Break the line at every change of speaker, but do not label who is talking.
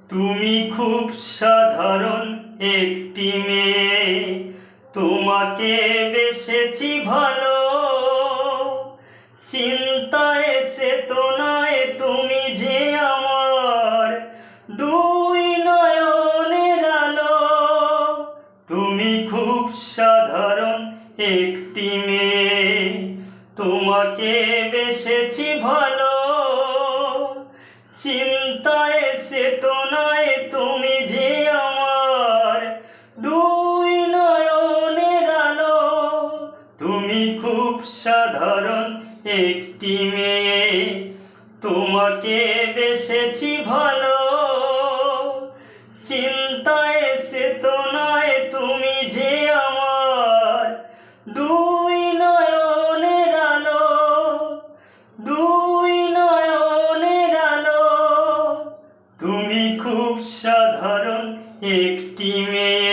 তুমি খুব সাধারণ একটি মেয়ে, তোমাকে বেসেছি ভালো। চিন্তায় চেতনায় তুমি যে আমার দুই নয়নের আলো। তুমি খুব সাধারণ একটি মেয়ে, তোমাকে বেসেছি ভালো। চিন্তায় চেতনায় তুমি যে আমার দুই নয়নের আলো। তুমি খুব সাধারণ একটি মেয়ে, তোমাকে বেসেছি ভালো। চিন্তায় চেতনায় তুমি যে আমার দুই নয়নের আলো। দুই নয়নের আলো। তুমি খুব সাধারণ একটি মেয়ে।